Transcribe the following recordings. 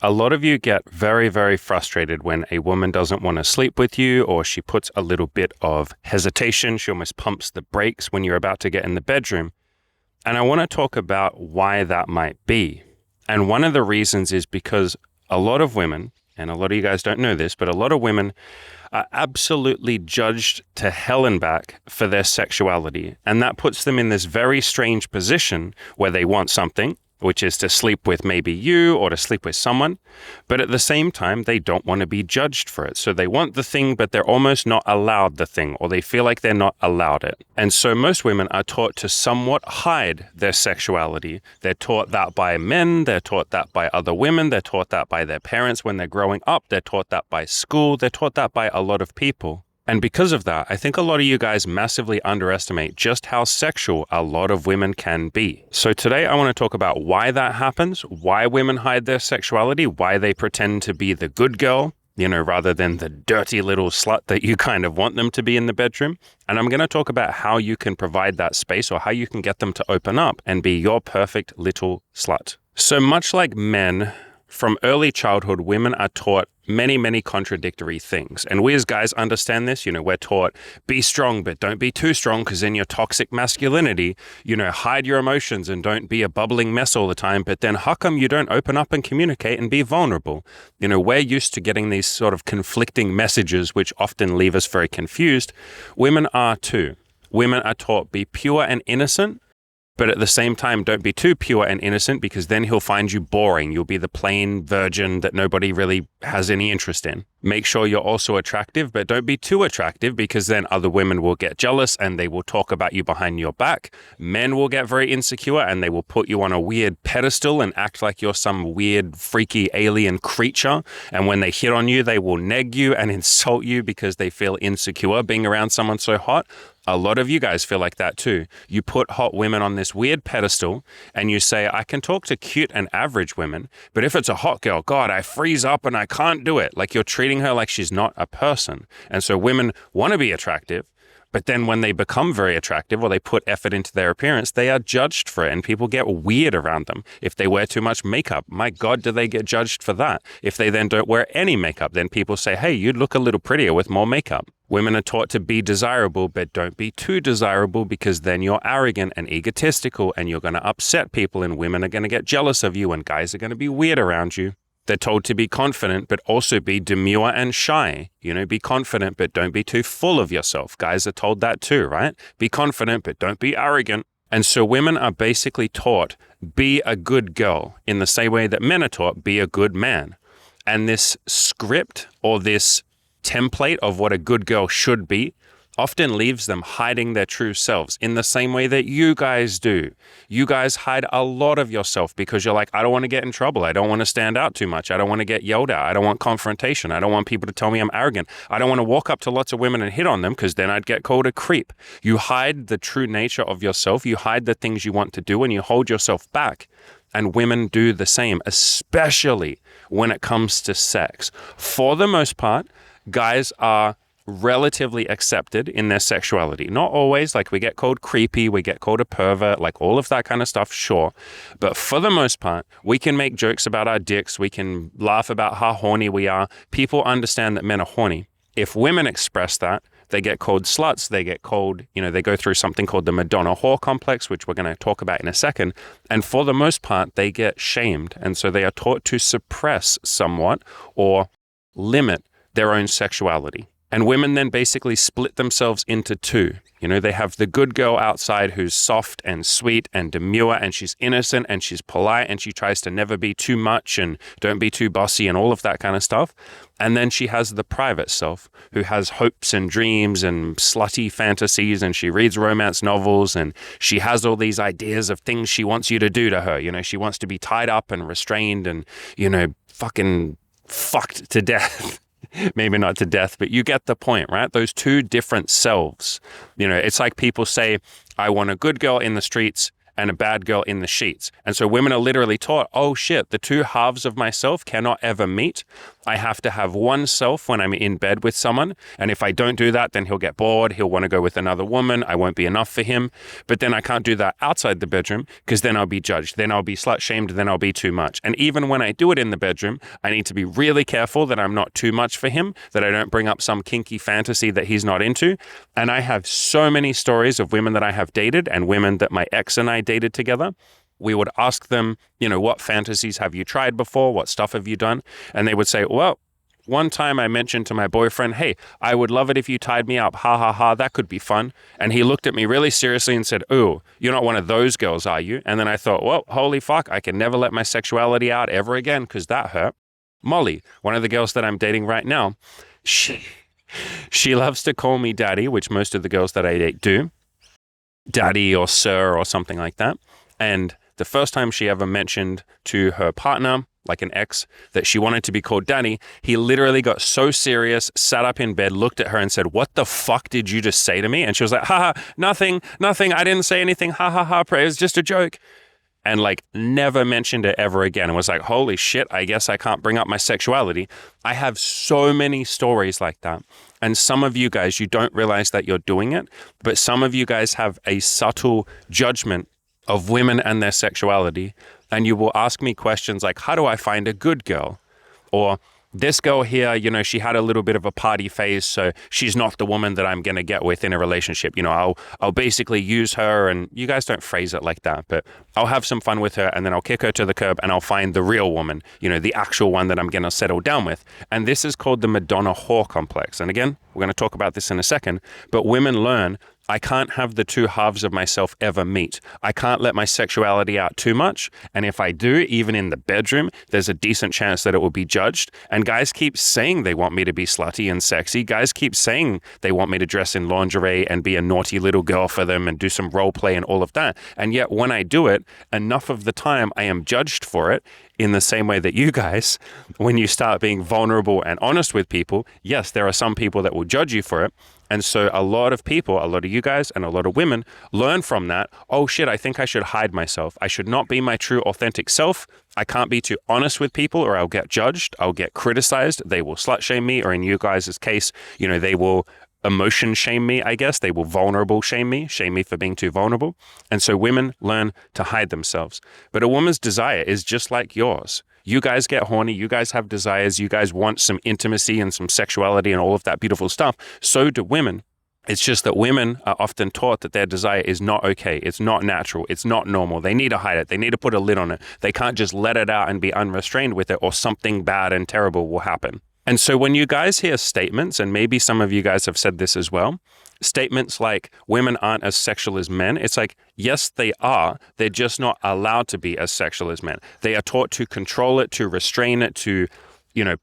A lot of you get very, very frustrated when a woman doesn't want to sleep with you, or she puts a little bit of hesitation. She almost pumps the brakes when you're about to get in the bedroom. And I want to talk about why that might be. And one of the reasons is because a lot of women, and a lot of you guys don't know this, but a lot of women are absolutely judged to hell and back for their sexuality. And that puts them in this very strange position where they want something, which is to sleep with maybe you or to sleep with someone. But at the same time, they don't want to be judged for it. So they want the thing, but they're almost not allowed the thing, or they feel like they're not allowed it. And so most women are taught to somewhat hide their sexuality. They're taught that by men. They're taught that by other women. They're taught that by their parents when they're growing up. They're taught that by school. They're taught that by a lot of people. And because of that, I think a lot of you guys massively underestimate just how sexual a lot of women can be. So today I want to talk about why that happens, why women hide their sexuality, why they pretend to be the good girl, rather than the dirty little slut that you kind of want them to be in the bedroom. And I'm going to talk about how you can provide that space, or how you can get them to open up and be your perfect little slut. So much like men, from early childhood, women are taught many, many contradictory things. And we as guys understand this. We're taught, be strong, but don't be too strong, because in your toxic masculinity, hide your emotions and don't be a bubbling mess all the time. But then how come you don't open up and communicate and be vulnerable? We're used to getting these sort of conflicting messages, which often leave us very confused. Women are too. Women are taught, be pure and innocent, but at the same time, don't be too pure and innocent, because then he'll find you boring. You'll be the plain virgin that nobody really has any interest in. Make sure you're also attractive, but don't be too attractive, because then other women will get jealous and they will talk about you behind your back. Men will get very insecure and they will put you on a weird pedestal and act like you're some weird, freaky alien creature. And when they hit on you, they will neg you and insult you because they feel insecure being around someone so hot. A lot of you guys feel like that too. You put hot women on this weird pedestal and you say, I can talk to cute and average women, but if it's a hot girl, God, I freeze up and I can't do it. Like, you're treating her like she's not a person. And so women want to be attractive, but then when they become very attractive or they put effort into their appearance, they are judged for it and people get weird around them. If they wear too much makeup, my God, do they get judged for that? If they then don't wear any makeup, then people say, hey, you'd look a little prettier with more makeup. Women are taught to be desirable, but don't be too desirable, because then you're arrogant and egotistical and you're going to upset people, and women are going to get jealous of you and guys are going to be weird around you. They're told to be confident, but also be demure and shy. Be confident, but don't be too full of yourself. Guys are told that too, right? Be confident, but don't be arrogant. And so women are basically taught, be a good girl, in the same way that men are taught, be a good man. And this script, or this template of what a good girl should be, often leaves them hiding their true selves in the same way that you guys do. You guys hide a lot of yourself because you're like, I don't want to get in trouble. I don't want to stand out too much. I don't want to get yelled at. I don't want confrontation. I don't want people to tell me I'm arrogant. I don't want to walk up to lots of women and hit on them, because then I'd get called a creep. You hide the true nature of yourself. You hide the things you want to do, and you hold yourself back. And women do the same, especially when it comes to sex. For the most part, guys are relatively accepted in their sexuality. Not always, like we get called creepy, we get called a pervert, like all of that kind of stuff, sure. But for the most part, we can make jokes about our dicks, we can laugh about how horny we are. People understand that men are horny. If women express that, they get called sluts, they get called, they go through something called the Madonna whore complex, which we're going to talk about in a second. And for the most part, they get shamed. And so they are taught to suppress somewhat or limit their own sexuality. And women then basically split themselves into two. They have the good girl outside who's soft and sweet and demure, and she's innocent and she's polite and she tries to never be too much and don't be too bossy and all of that kind of stuff. And then she has the private self who has hopes and dreams and slutty fantasies, and she reads romance novels and she has all these ideas of things she wants you to do to her. She wants to be tied up and restrained and, fucking fucked to death. Maybe not to death, but you get the point, right? Those two different selves. It's like people say, I want a good girl in the streets and a bad girl in the sheets. And so women are literally taught, oh shit, the two halves of myself cannot ever meet. I have to have one self when I'm in bed with someone. And if I don't do that, then he'll get bored. He'll want to go with another woman. I won't be enough for him. But then I can't do that outside the bedroom because then I'll be judged. Then I'll be slut shamed. Then I'll be too much. And even when I do it in the bedroom, I need to be really careful that I'm not too much for him, that I don't bring up some kinky fantasy that he's not into. And I have so many stories of women that I have dated and women that my ex and I dated together. We would ask them, what fantasies have you tried before? What stuff have you done? And they would say, well, one time I mentioned to my boyfriend, hey, I would love it if you tied me up. Ha ha ha, that could be fun. And he looked at me really seriously and said, ooh, you're not one of those girls, are you? And then I thought, well, holy fuck, I can never let my sexuality out ever again because that hurt. Molly, one of the girls that I'm dating right now, she loves to call me daddy, which most of the girls that I date do. Daddy or sir or something like that. And the first time she ever mentioned to her partner, like an ex, that she wanted to be called daddy, he literally got so serious, sat up in bed, looked at her and said, what the fuck did you just say to me? And she was like, haha, nothing, I didn't say anything, ha ha ha, it was just a joke. And never mentioned it ever again. And was like, holy shit, I guess I can't bring up my sexuality. I have so many stories like that. And some of you guys, you don't realize that you're doing it, but some of you guys have a subtle judgment of women and their sexuality. And you will ask me questions like, how do I find a good girl? Or this girl here, she had a little bit of a party phase, so she's not the woman that I'm going to get with in a relationship. I'll basically use her, and you guys don't phrase it like that, but I'll have some fun with her and then I'll kick her to the curb and I'll find the real woman, the actual one that I'm going to settle down with. And this is called the Madonna whore complex. And again, we're going to talk about this in a second, but women learn, I can't have the two halves of myself ever meet. I can't let my sexuality out too much. And if I do, even in the bedroom, there's a decent chance that it will be judged. And guys keep saying they want me to be slutty and sexy. Guys keep saying they want me to dress in lingerie and be a naughty little girl for them and do some role play and all of that. And yet when I do it, enough of the time I am judged for it. In the same way that you guys, when you start being vulnerable and honest with people, yes, there are some people that will judge you for it. And so a lot of people, a lot of you guys and a lot of women learn from that. Oh shit, I think I should hide myself. I should not be my true authentic self. I can't be too honest with people or I'll get judged. I'll get criticized. They will slut shame me, or in you guys' case, they will emotion shame me, I guess. They will vulnerable shame me for being too vulnerable. And so women learn to hide themselves. But a woman's desire is just like yours. You guys get horny, you guys have desires, you guys want some intimacy and some sexuality and all of that beautiful stuff. So do women. It's just that women are often taught that their desire is not okay. It's not natural. It's not normal. They need to hide it. They need to put a lid on it. They can't just let it out and be unrestrained with it, or something bad and terrible will happen. And so when you guys hear statements, and maybe some of you guys have said this as well, statements like women aren't as sexual as men, it's like, yes, they are. They're just not allowed to be as sexual as men. They are taught to control it, to restrain it, to,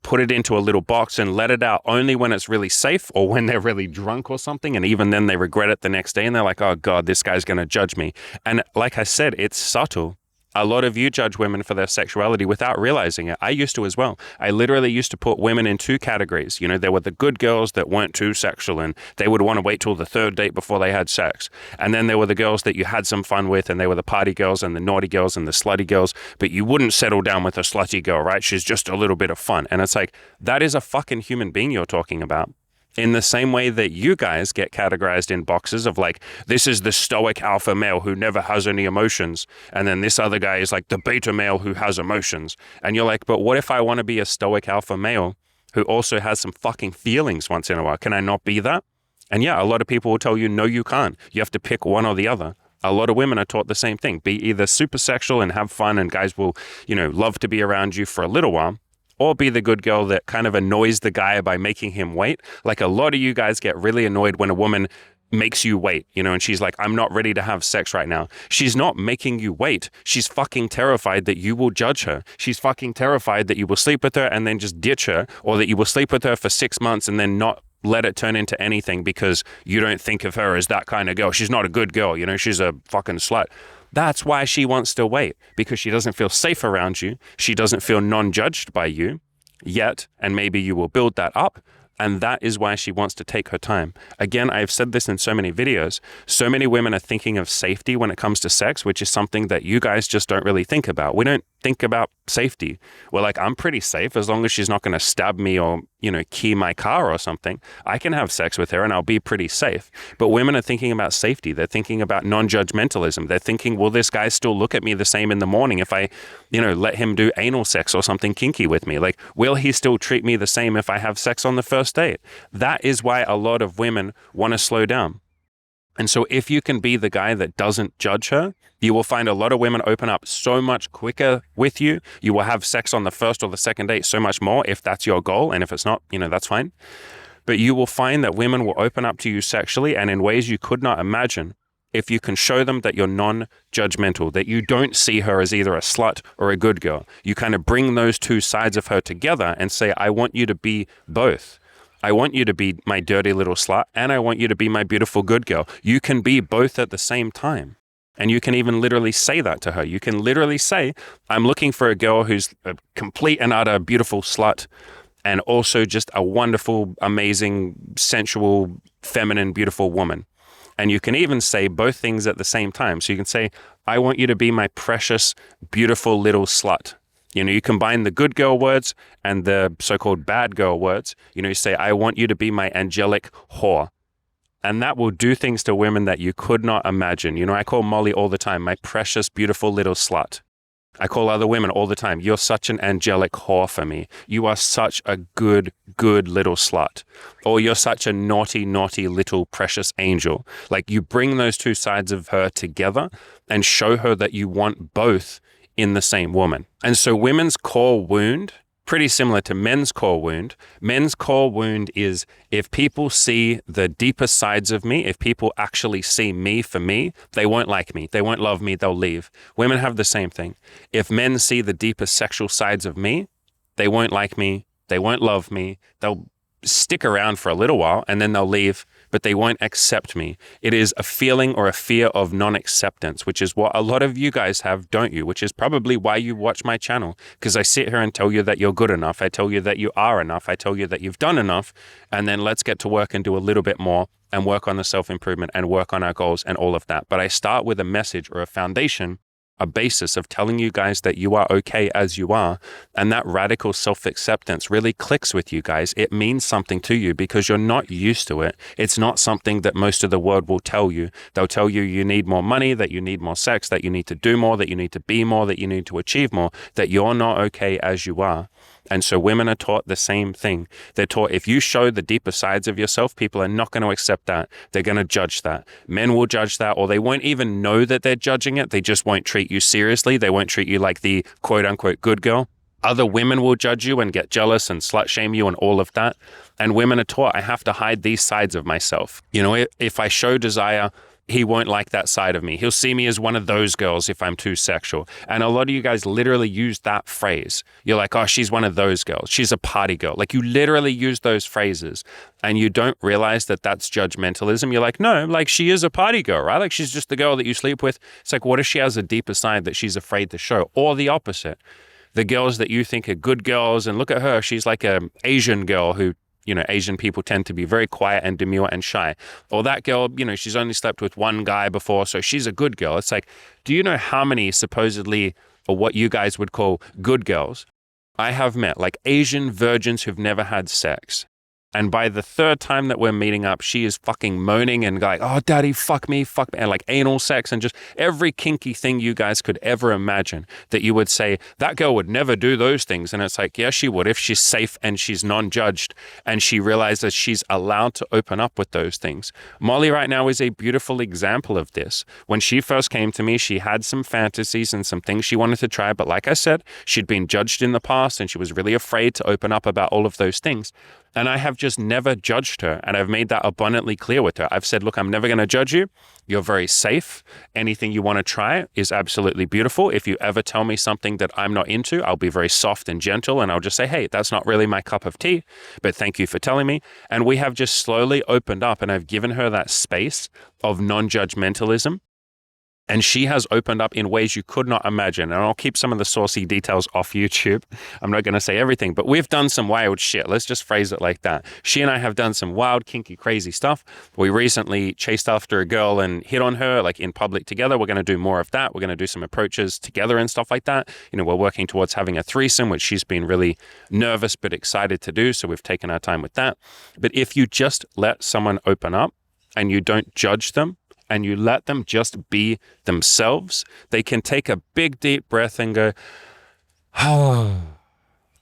put it into a little box and let it out only when it's really safe or when they're really drunk or something. And even then they regret it the next day and they're like, oh God, this guy's going to judge me. And like I said, it's subtle. A lot of you judge women for their sexuality without realizing it. I used to as well. I literally used to put women in two categories. There were the good girls that weren't too sexual and they would want to wait till the third date before they had sex. And then there were the girls that you had some fun with, and they were the party girls and the naughty girls and the slutty girls, but you wouldn't settle down with a slutty girl, right? She's just a little bit of fun. And it's like, that is a fucking human being you're talking about. In the same way that you guys get categorized in boxes of like, this is the stoic alpha male who never has any emotions. And then this other guy is like the beta male who has emotions. And you're like, but what if I want to be a stoic alpha male who also has some fucking feelings once in a while? Can I not be that? And yeah, a lot of people will tell you, no, you can't. You have to pick one or the other. A lot of women are taught the same thing. Be either super sexual and have fun and guys will, love to be around you for a little while, or be the good girl that kind of annoys the guy by making him wait. Like a lot of you guys get really annoyed when a woman makes you wait, and she's like, I'm not ready to have sex right now. She's not making you wait. She's fucking terrified that you will judge her. She's fucking terrified that you will sleep with her and then just ditch her, or that you will sleep with her for 6 months and then not let it turn into anything because you don't think of her as that kind of girl. She's not a good girl, she's a fucking slut. That's why she wants to wait, because she doesn't feel safe around you. She doesn't feel non-judged by you yet, and maybe you will build that up. And that is why she wants to take her time. Again, I've said this in so many videos. So many women are thinking of safety when it comes to sex, which is something that you guys just don't really think about. We don't think about safety. We're like, I'm pretty safe as long as she's not going to stab me or, key my car or something. I can have sex with her and I'll be pretty safe. But women are thinking about safety. They're thinking about non-judgmentalism. They're thinking, will this guy still look at me the same in the morning if I, let him do anal sex or something kinky with me? Like, will he still treat me the same if I have sex on the first date? That is why a lot of women want to slow down. And so if you can be the guy that doesn't judge her, you will find a lot of women open up so much quicker with you. You will have sex on the first or the second date so much more if that's your goal. And if it's not, that's fine. But you will find that women will open up to you sexually and in ways you could not imagine if you can show them that you're non-judgmental, that you don't see her as either a slut or a good girl. You kind of bring those two sides of her together and say, I want you to be both. I want you to be my dirty little slut and I want you to be my beautiful good girl. You can be both at the same time. And you can even literally say that to her. You can literally say, I'm looking for a girl who's a complete and utter beautiful slut and also just a wonderful, amazing, sensual, feminine, beautiful woman. And you can even say both things at the same time. So you can say, I want you to be my precious, beautiful little slut. You combine the good girl words and the so-called bad girl words. You say, I want you to be my angelic whore. And that will do things to women that you could not imagine. I call Molly all the time, my precious, beautiful little slut. I call other women all the time, you're such an angelic whore for me. You are such a good, good little slut. Or you're such a naughty, naughty little precious angel. Like you bring those two sides of her together and show her that you want both in the same woman. And so women's core wound, pretty similar to men's core wound. Men's core wound is if people see the deeper sides of me, if people actually see me for me, they won't like me. They won't love me. They'll leave. Women have the same thing. If men see the deeper sexual sides of me, they won't like me. They won't love me. They'll stick around for a little while and then they'll leave, but they won't accept me. It is a feeling or a fear of non-acceptance, which is what a lot of you guys have, don't you? Which is probably why you watch my channel, because I sit here and tell you that you're good enough. I tell you that you are enough. I tell you that you've done enough. And then let's get to work and do a little bit more and work on the self-improvement and work on our goals and all of that. But I start with a message or a foundation, a basis of telling you guys that you are okay as you are. And that radical self-acceptance really clicks with you guys. It means something to you because you're not used to it. It's not something that most of the world will tell you. They'll tell you you need more money, that you need more sex, that you need to do more, that you need to be more, that you need to achieve more, that you're not okay as you are. And so women are taught the same thing. They're taught if you show the deeper sides of yourself, people are not going to accept that. They're going to judge that. Men will judge that, or they won't even know that they're judging it. They just won't treat you seriously. They won't treat you like the quote unquote good girl. Other women will judge you and get jealous and slut shame you and all of that. And women are taught, I have to hide these sides of myself. If I show desire, he won't like that side of me. He'll see me as one of those girls if I'm too sexual. And a lot of you guys literally use that phrase. You're like, oh, she's one of those girls. She's a party girl. Like you literally use those phrases and you don't realize that that's judgmentalism. You're like, no, like she is a party girl, right? Like she's just the girl that you sleep with. It's like, what if she has a deeper side that she's afraid to show? Or the opposite. The girls that you think are good girls, and look at her, she's like an Asian girl who, Asian people tend to be very quiet and demure and shy. Or that girl, she's only slept with one guy before, so she's a good girl. It's like, do you know how many supposedly, or what you guys would call good girls, I have met, like Asian virgins who've never had sex? And by the third time that we're meeting up, she is fucking moaning and like, oh, daddy, fuck me, and like anal sex and just every kinky thing you guys could ever imagine that you would say, that girl would never do those things. And it's like, yeah, she would if she's safe and she's non-judged and she realizes she's allowed to open up with those things. Molly right now is a beautiful example of this. When she first came to me, she had some fantasies and some things she wanted to try. But like I said, she'd been judged in the past and she was really afraid to open up about all of those things. And I have just never judged her. And I've made that abundantly clear with her. I've said, look, I'm never going to judge you. You're very safe. Anything you want to try is absolutely beautiful. If you ever tell me something that I'm not into, I'll be very soft and gentle. And I'll just say, hey, that's not really my cup of tea, but thank you for telling me. And we have just slowly opened up and I've given her that space of non-judgmentalism. And she has opened up in ways you could not imagine. And I'll keep some of the saucy details off YouTube. I'm not going to say everything, but we've done some wild shit. Let's just phrase it like that. She and I have done some wild, kinky, crazy stuff. We recently chased after a girl and hit on her like in public together. We're going to do more of that. We're going to do some approaches together and stuff like that. You know, we're working towards having a threesome, which she's been really nervous but excited to do. So we've taken our time with that. But if you just let someone open up and you don't judge them, and you let them just be themselves, they can take a big, deep breath and go, oh,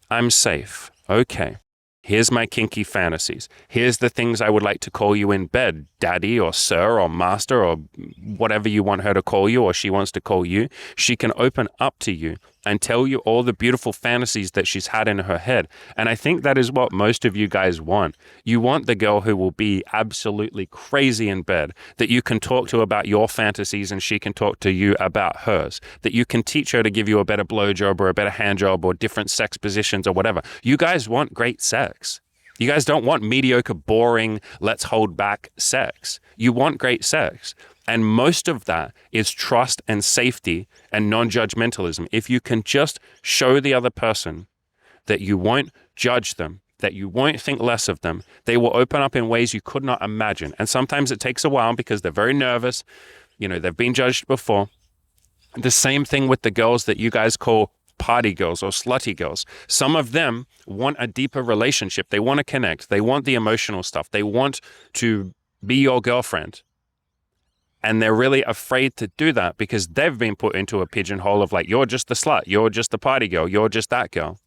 I'm safe. Okay. Here's my kinky fantasies. Here's the things I would like to call you in bed, daddy or sir or master or whatever you want her to call you or she wants to call you. She can open up to you and tell you all the beautiful fantasies that she's had in her head. And I think that is what most of you guys want. You want the girl who will be absolutely crazy in bed, that you can talk to about your fantasies and she can talk to you about hers, that you can teach her to give you a better blowjob or a better hand job or different sex positions or whatever. You guys want great sex. You guys don't want mediocre, boring, let's hold back sex. You want great sex. And most of that is trust and safety and non-judgmentalism. If you can just show the other person that you won't judge them, that you won't think less of them, they will open up in ways you could not imagine. And sometimes it takes a while because they're very nervous. You know, they've been judged before. The same thing with the girls that you guys call party girls or slutty girls. Some of them want a deeper relationship. They want to connect. They want the emotional stuff. They want to be your girlfriend. And they're really afraid to do that because they've been put into a pigeonhole of like, you're just the slut, you're just the party girl, you're just that girl.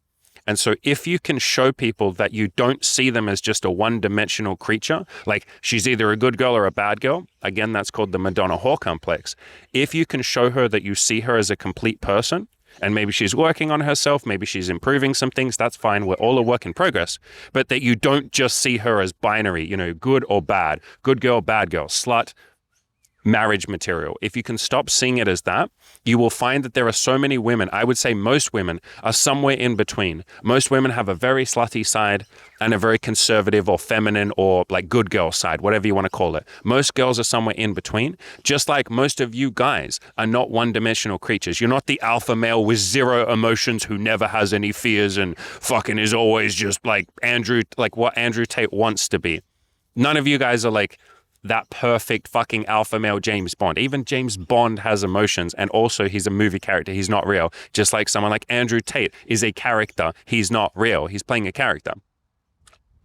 And so if you can show people that you don't see them as just a one-dimensional creature, like she's either a good girl or a bad girl, again, that's called the Madonna whore complex. If you can show her that you see her as a complete person, and maybe she's working on herself, maybe she's improving some things, that's fine, we're all a work in progress, but that you don't just see her as binary, you know, good or bad, good girl, bad girl, slut, marriage material. If you can stop seeing it as that, you will find that there are so many women, I would say most women are somewhere in between. Most women have a very slutty side and a very conservative or feminine or like good girl side, whatever you want to call it. Most girls are somewhere in between, just like most of you guys are not one-dimensional creatures. You're not the alpha male with zero emotions who never has any fears and fucking is always just like what Andrew Tate wants to be. None of you guys are like that perfect fucking alpha male James Bond. Even James Bond has emotions, and also he's a movie character. He's not real. Just like someone like Andrew Tate is a character. He's not real. He's playing a character.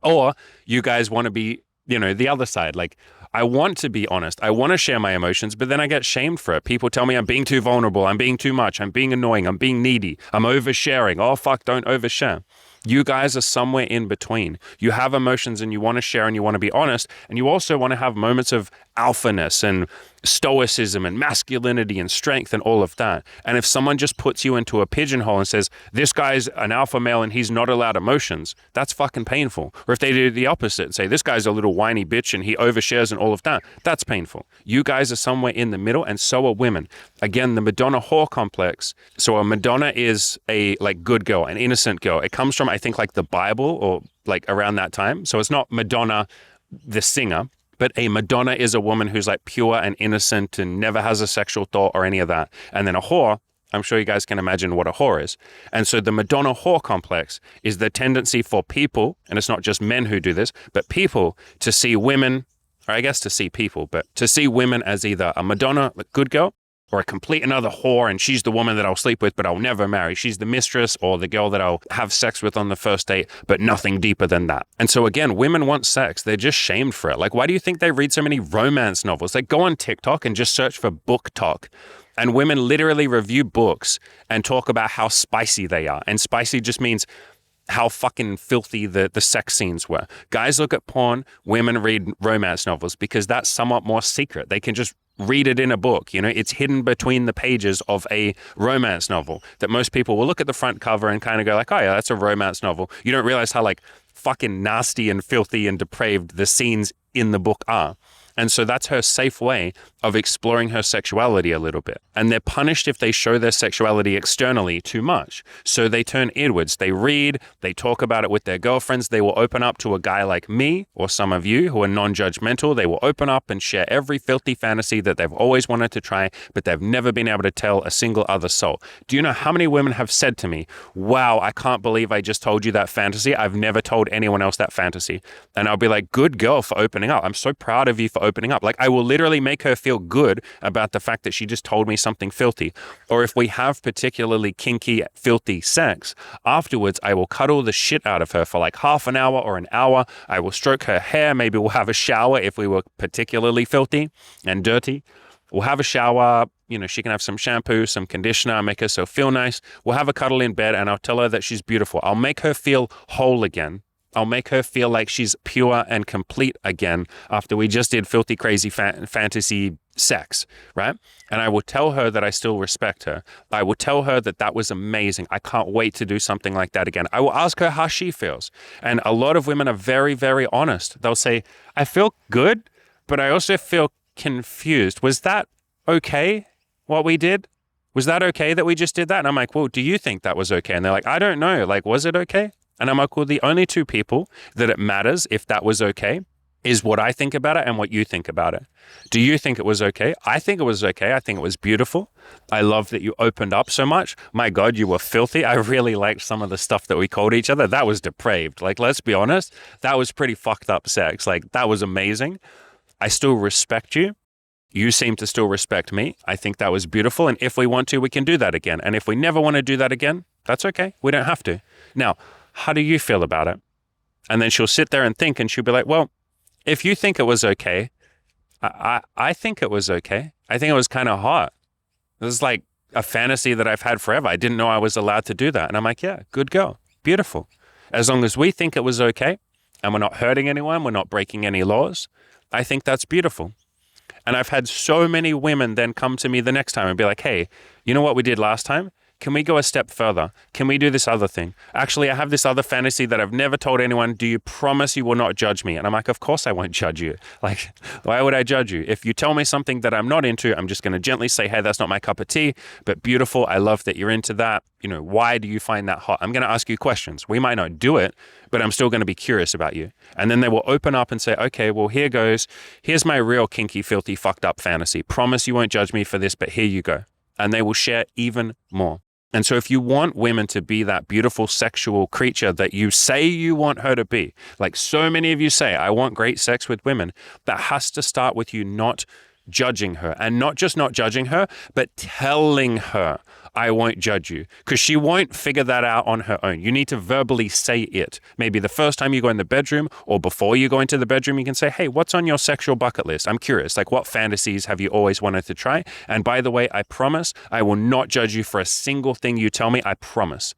Or you guys want to be, you know, the other side. Like, I want to be honest. I want to share my emotions, but then I get shamed for it. People tell me I'm being too vulnerable. I'm being too much. I'm being annoying. I'm being needy. I'm oversharing. Oh, fuck, don't overshare. You guys are somewhere in between. You have emotions and you want to share and you want to be honest. And you also want to have moments of alphaness and stoicism and masculinity and strength and all of that. And if someone just puts you into a pigeonhole and says, this guy's an alpha male and he's not allowed emotions, that's fucking painful. Or if they do the opposite and say, this guy's a little whiny bitch and he overshares and all of that, that's painful. You guys are somewhere in the middle, and so are women. Again, the Madonna whore complex. So a Madonna is a like good girl, an innocent girl. It comes from, I think, like the Bible or like around that time. So it's not Madonna, the singer, but a Madonna is a woman who's like pure and innocent and never has a sexual thought or any of that. And then a whore, I'm sure you guys can imagine what a whore is. And so the Madonna whore complex is the tendency for people, and it's not just men who do this, but people to see women, or I guess to see people, but to see women as either a Madonna, a good girl, or a complete another whore, and she's the woman that I'll sleep with, but I'll never marry. She's the mistress or the girl that I'll have sex with on the first date, but nothing deeper than that. And so again, women want sex. They're just shamed for it. Like, why do you think they read so many romance novels? Like, go on TikTok and just search for book talk. And women literally review books and talk about how spicy they are. And spicy just means how fucking filthy the sex scenes were. Guys look at porn, women read romance novels because that's somewhat more secret. They can just read it in a book. You know, it's hidden between the pages of a romance novel that most people will look at the front cover and kind of go like, oh yeah, that's a romance novel. You don't realize how like fucking nasty and filthy and depraved the scenes in the book are. And so that's her safe way of exploring her sexuality a little bit. And they're punished if they show their sexuality externally too much. So they turn inwards. They read, they talk about it with their girlfriends. They will open up to a guy like me or some of you who are non-judgmental. They will open up and share every filthy fantasy that they've always wanted to try, but they've never been able to tell a single other soul. Do you know how many women have said to me, wow, I can't believe I just told you that fantasy. I've never told anyone else that fantasy. And I'll be like, good girl for opening up. I'm so proud of you for opening up. Like, I will literally make her feel good about the fact that she just told me something filthy. Or if we have particularly kinky, filthy sex, afterwards, I will cuddle the shit out of her for like half an hour or an hour. I will stroke her hair. Maybe we'll have a shower if we were particularly filthy and dirty. We'll have a shower. You know, she can have some shampoo, some conditioner, make herself feel nice. We'll have a cuddle in bed and I'll tell her that she's beautiful. I'll make her feel whole again. I'll make her feel like she's pure and complete again after we just did filthy, crazy fantasy sex, right? And I will tell her that I still respect her. I will tell her that that was amazing. I can't wait to do something like that again. I will ask her how she feels. And a lot of women are very, very honest. They'll say, I feel good, but I also feel confused. Was that okay, what we did? Was that okay that we just did that? And I'm like, well, do you think that was okay? And they're like, I don't know. Like, was it okay? And I'm like, well, the only two people that it matters if that was okay is what I think about it and what you think about it. Do you think it was okay? I think it was okay. I think it was beautiful. I love that you opened up so much. My God, you were filthy. I really liked some of the stuff that we called each other. That was depraved. Like, let's be honest. That was pretty fucked up sex. Like, that was amazing. I still respect you. You seem to still respect me. I think that was beautiful. And if we want to, we can do that again. And if we never want to do that again, that's okay. We don't have to. Now, how do you feel about it? And then she'll sit there and think, and she'll be like, well, if you think it was okay, I think it was okay. I think it was kind of hot. This is like a fantasy that I've had forever. I didn't know I was allowed to do that. And I'm like, yeah, good girl. Beautiful. As long as we think it was okay and we're not hurting anyone, we're not breaking any laws, I think that's beautiful. And I've had so many women then come to me the next time and be like, hey, you know what we did last time? Can we go a step further? Can we do this other thing? Actually, I have this other fantasy that I've never told anyone. Do you promise you will not judge me? And I'm like, of course I won't judge you. Like, why would I judge you? If you tell me something that I'm not into, I'm just going to gently say, hey, that's not my cup of tea, but beautiful. I love that you're into that. You know, why do you find that hot? I'm going to ask you questions. We might not do it, but I'm still going to be curious about you. And then they will open up and say, okay, well, here goes. Here's my real kinky, filthy, fucked up fantasy. Promise you won't judge me for this, but here you go. And they will share even more. And so if you want women to be that beautiful sexual creature that you say you want her to be, like so many of you say, I want great sex with women, that has to start with you not judging her. And not just not judging her, but telling her, I won't judge you. Because she won't figure that out on her own. You need to verbally say it. Maybe the first time you go in the bedroom or before you go into the bedroom, you can say, hey, what's on your sexual bucket list? I'm curious. Like, what fantasies have you always wanted to try? And by the way, I promise I will not judge you for a single thing you tell me. I promise.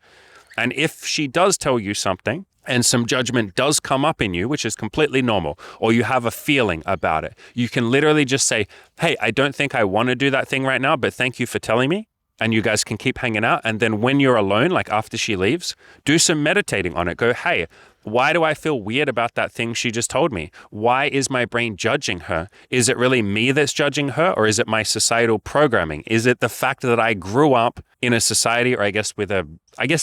And if she does tell you something, and some judgment does come up in you, which is completely normal, or you have a feeling about it, you can literally just say, hey, I don't think I want to do that thing right now, but thank you for telling me. And you guys can keep hanging out. And then when you're alone, like after she leaves, do some meditating on it. Go, hey, why do I feel weird about that thing she just told me? Why is my brain judging her? Is it really me that's judging her, or is it my societal programming? Is it the fact that I grew up in a society, or I guess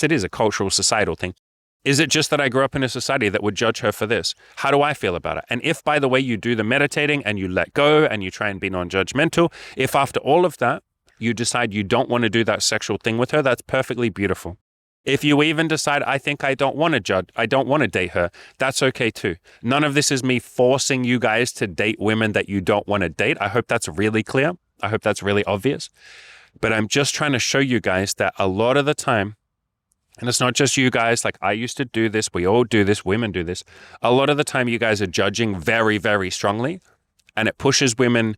it is a cultural societal thing. Is it just that I grew up in a society that would judge her for this? How do I feel about it? And if, by the way, you do the meditating and you let go and you try and be non-judgmental, if after all of that, you decide you don't want to do that sexual thing with her, that's perfectly beautiful. If you even decide, I think I don't want to judge, I don't want to date her, that's okay too. None of this is me forcing you guys to date women that you don't want to date. I hope that's really clear. I hope that's really obvious. But I'm just trying to show you guys that a lot of the time, and it's not just you guys, like I used to do this, we all do this, women do this. A lot of the time you guys are judging very, very strongly, and it pushes women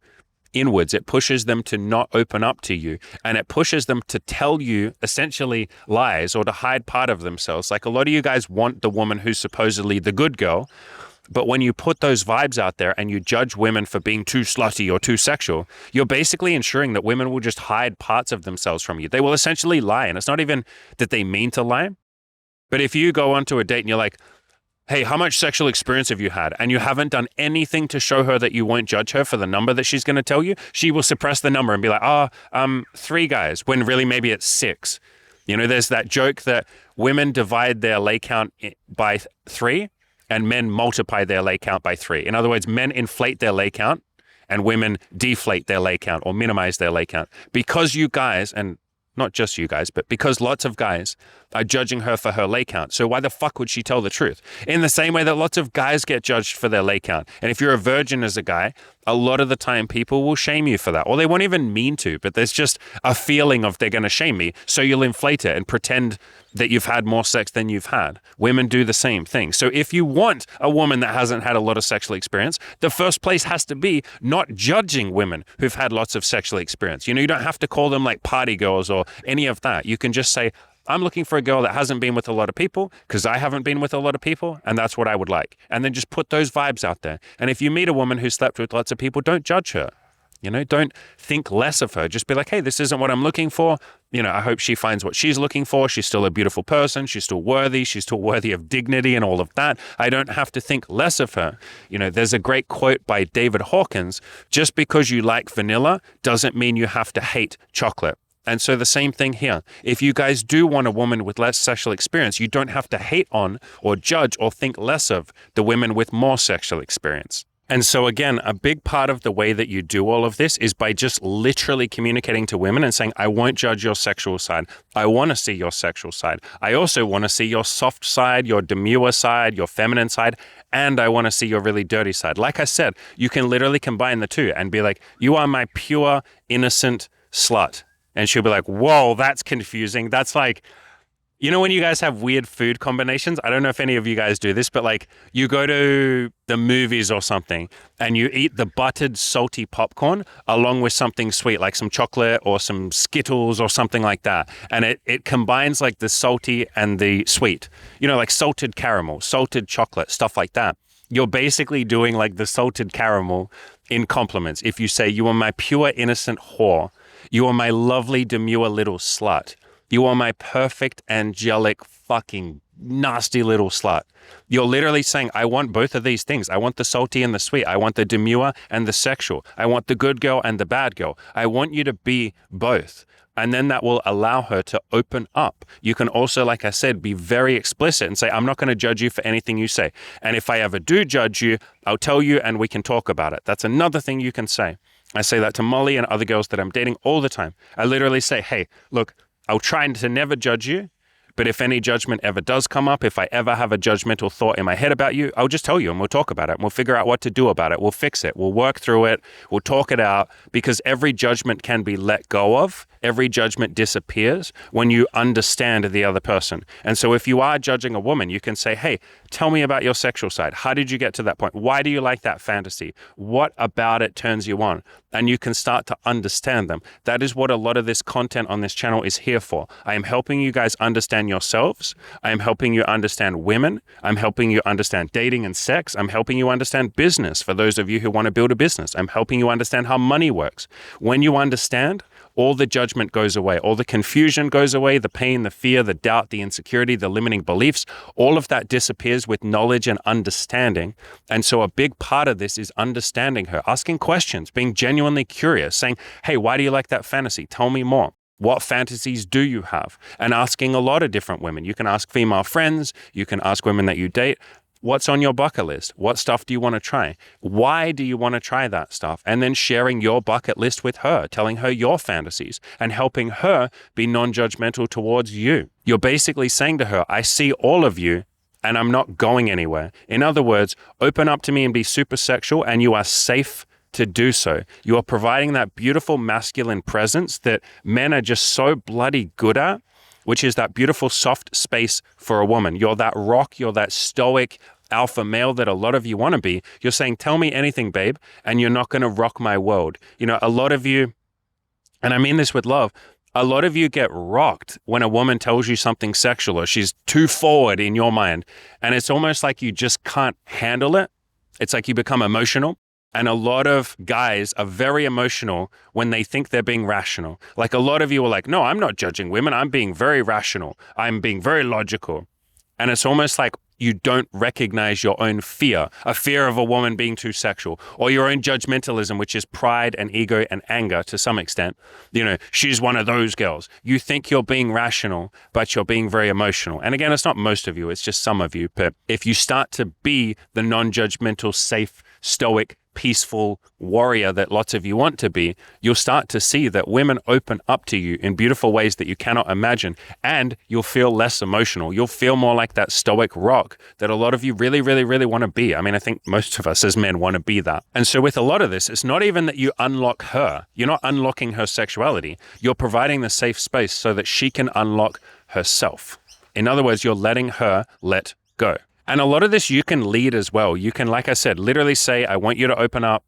inwards. It pushes them to not open up to you, and it pushes them to tell you essentially lies or to hide part of themselves. Like a lot of you guys want the woman who's supposedly the good girl, but when you put those vibes out there and you judge women for being too slutty or too sexual, you're basically ensuring that women will just hide parts of themselves from you. They will essentially lie. And it's not even that they mean to lie. But if you go onto a date and you're like, hey, how much sexual experience have you had? And you haven't done anything to show her that you won't judge her for the number that she's going to tell you, she will suppress the number and be like, 3 guys, when really maybe it's 6. You know, there's that joke that women divide their lay count by 3 and men multiply their lay count by 3. In other words, men inflate their lay count and women deflate their lay count or minimize their lay count. Because you guys, and not just you guys, but because lots of guys are judging her for her lay count. So why the fuck would she tell the truth? In the same way that lots of guys get judged for their lay count. And if you're a virgin as a guy, a lot of the time people will shame you for that. Or they won't even mean to, but there's just a feeling of they're going to shame me. So you'll inflate it and pretend that you've had more sex than you've had. Women do the same thing. So if you want a woman that hasn't had a lot of sexual experience, the first place has to be not judging women who've had lots of sexual experience. You know, you don't have to call them like party girls or any of that. You can just say, I'm looking for a girl that hasn't been with a lot of people because I haven't been with a lot of people, and that's what I would like. And then just put those vibes out there. And if you meet a woman who slept with lots of people, don't judge her. You know, don't think less of her. Just be like, hey, this isn't what I'm looking for. You know, I hope she finds what she's looking for. She's still a beautiful person. She's still worthy. She's still worthy of dignity and all of that. I don't have to think less of her. You know, there's a great quote by David Hawkins: just because you like vanilla doesn't mean you have to hate chocolate. And so the same thing here. If you guys do want a woman with less sexual experience, you don't have to hate on or judge or think less of the women with more sexual experience. And so again, a big part of the way that you do all of this is by just literally communicating to women and saying, I won't judge your sexual side. I want to see your sexual side. I also want to see your soft side, your demure side, your feminine side, and I want to see your really dirty side. Like I said, you can literally combine the two and be like, you are my pure, innocent slut. And she'll be like, whoa, that's confusing. That's like, you know, when you guys have weird food combinations, I don't know if any of you guys do this, but like you go to the movies or something and you eat the buttered, salty popcorn along with something sweet, like some chocolate or some Skittles or something like that. And it combines like the salty and the sweet, you know, like salted caramel, salted chocolate, stuff like that. You're basically doing like the salted caramel in compliments. If you say, you are my pure, innocent whore, you are my lovely, demure little slut. You are my perfect, angelic, fucking nasty little slut. You're literally saying, I want both of these things. I want the salty and the sweet. I want the demure and the sexual. I want the good girl and the bad girl. I want you to be both. And then that will allow her to open up. You can also, like I said, be very explicit and say, I'm not going to judge you for anything you say. And if I ever do judge you, I'll tell you and we can talk about it. That's another thing you can say. I say that to Molly and other girls that I'm dating all the time. I literally say, hey, look, I'll try to never judge you, but if any judgment ever does come up, if I ever have a judgmental thought in my head about you, I'll just tell you and we'll talk about it and we'll figure out what to do about it. We'll fix it. We'll work through it. We'll talk it out, because every judgment can be let go of. Every judgment disappears when you understand the other person. And so if you are judging a woman, you can say, hey, tell me about your sexual side. How did you get to that point? Why do you like that fantasy? What about it turns you on? And you can start to understand them. That is what a lot of this content on this channel is here for. I am helping you guys understand yourselves. I am helping you understand women. I'm helping you understand dating and sex. I'm helping you understand business for those of you who want to build a business. I'm helping you understand how money works. When you understand, all the judgment goes away. All the confusion goes away, the pain, the fear, the doubt, the insecurity, the limiting beliefs. All of that disappears with knowledge and understanding. And so a big part of this is understanding her, asking questions, being genuinely curious, saying, hey, why do you like that fantasy? Tell me more. What fantasies do you have? And asking a lot of different women. You can ask female friends. You can ask women that you date. What's on your bucket list? What stuff do you want to try? Why do you want to try that stuff? And then sharing your bucket list with her, telling her your fantasies and helping her be non-judgmental towards you. You're basically saying to her, I see all of you and I'm not going anywhere. In other words, open up to me and be super sexual, and you are safe to do so. You are providing that beautiful masculine presence that men are just so bloody good at, which is that beautiful soft space for a woman. You're that rock, you're that stoic alpha male that a lot of you want to be. You're saying, tell me anything, babe, and you're not going to rock my world. You know, a lot of you, and I mean this with love, a lot of you get rocked when a woman tells you something sexual or she's too forward in your mind. And it's almost like you just can't handle it. It's like you become emotional. And a lot of guys are very emotional when they think they're being rational. Like a lot of you are like, no, I'm not judging women. I'm being very rational. I'm being very logical. And it's almost like you don't recognize your own fear, a fear of a woman being too sexual, or your own judgmentalism, which is pride and ego and anger to some extent. She's one of those girls. You think you're being rational, but you're being very emotional. And again, it's not most of you, it's just some of you. But if you start to be the non-judgmental, safe, stoic, peaceful warrior that lots of you want to be, you'll start to see that women open up to you in beautiful ways that you cannot imagine, and you'll feel less emotional. You'll feel more like that stoic rock that a lot of you really, really, really want to be. I mean, I think most of us as men want to be that. And so with a lot of this, it's not even that you unlock her. You're not unlocking her sexuality. You're providing the safe space so that she can unlock herself. In other words, you're letting her let go. And a lot of this you can lead as well. You can, like I said, literally say, I want you to open up,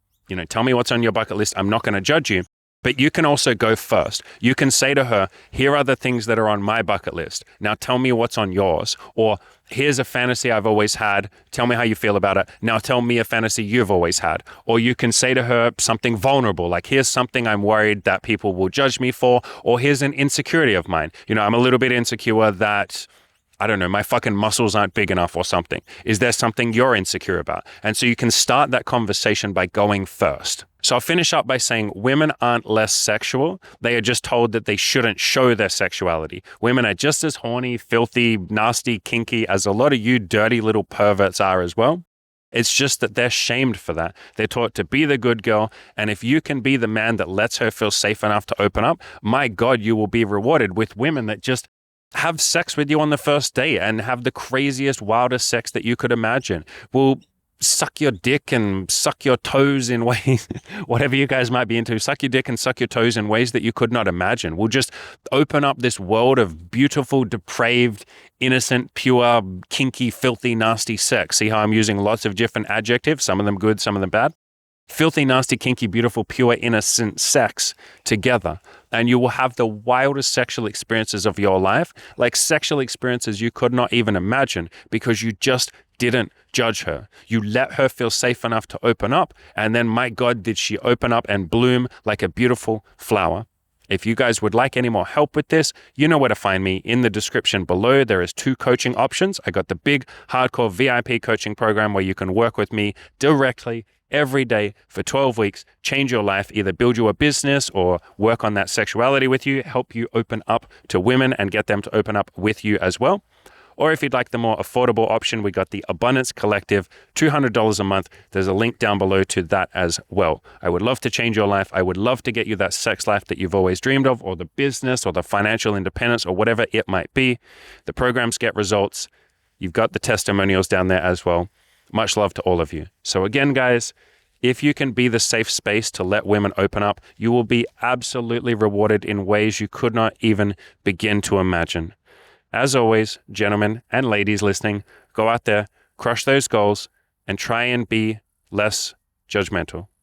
tell me what's on your bucket list. I'm not going to judge you. But you can also go first. You can say to her, here are the things that are on my bucket list. Now tell me what's on yours. Or here's a fantasy I've always had. Tell me how you feel about it. Now tell me a fantasy you've always had. Or you can say to her something vulnerable, like here's something I'm worried that people will judge me for. Or here's an insecurity of mine. I'm a little bit insecure that, I don't know, my fucking muscles aren't big enough or something. Is there something you're insecure about? And so you can start that conversation by going first. So I'll finish up by saying women aren't less sexual. They are just told that they shouldn't show their sexuality. Women are just as horny, filthy, nasty, kinky as a lot of you dirty little perverts are as well. It's just that they're shamed for that. They're taught to be the good girl. And if you can be the man that lets her feel safe enough to open up, my God, you will be rewarded with women that just have sex with you on the first date and have the craziest, wildest sex that you could imagine. Will suck your dick and suck your toes in ways, whatever you guys might be into, suck your dick and suck your toes in ways that you could not imagine. We'll just open up this world of beautiful, depraved, innocent, pure, kinky, filthy, nasty sex. See how I'm using lots of different adjectives, some of them good, some of them bad? Filthy, nasty, kinky, beautiful, pure, innocent sex together. And you will have the wildest sexual experiences of your life, like sexual experiences you could not even imagine because you just didn't judge her. You let her feel safe enough to open up. And then, my God, did she open up and bloom like a beautiful flower. If you guys would like any more help with this, you know where to find me. In the description below, there is 2 coaching options. I got the big hardcore VIP coaching program where you can work with me directly every day for 12 weeks, change your life, either build you a business or work on that sexuality with you, help you open up to women and get them to open up with you as well. Or if you'd like the more affordable option, we got the Abundance Collective, $200 a month. There's a link down below to that as well. I would love to change your life. I would love to get you that sex life that you've always dreamed of, or the business or the financial independence or whatever it might be. The programs get results. You've got the testimonials down there as well. Much love to all of you. So again, guys, if you can be the safe space to let women open up, you will be absolutely rewarded in ways you could not even begin to imagine. As always, gentlemen and ladies listening, go out there, crush those goals, and try and be less judgmental.